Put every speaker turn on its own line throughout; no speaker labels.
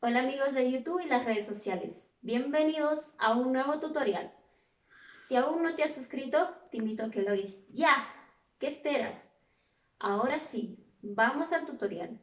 Hola amigos de YouTube y las redes sociales, bienvenidos a un nuevo tutorial. Si aún no te has suscrito, te invito a que lo hagas ya. ¿Qué esperas? Ahora sí, vamos al tutorial.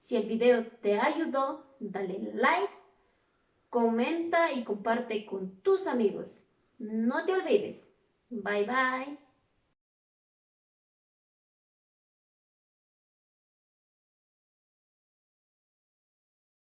Si el video te ayudó, dale like, comenta y comparte con tus amigos. No te olvides. Bye bye.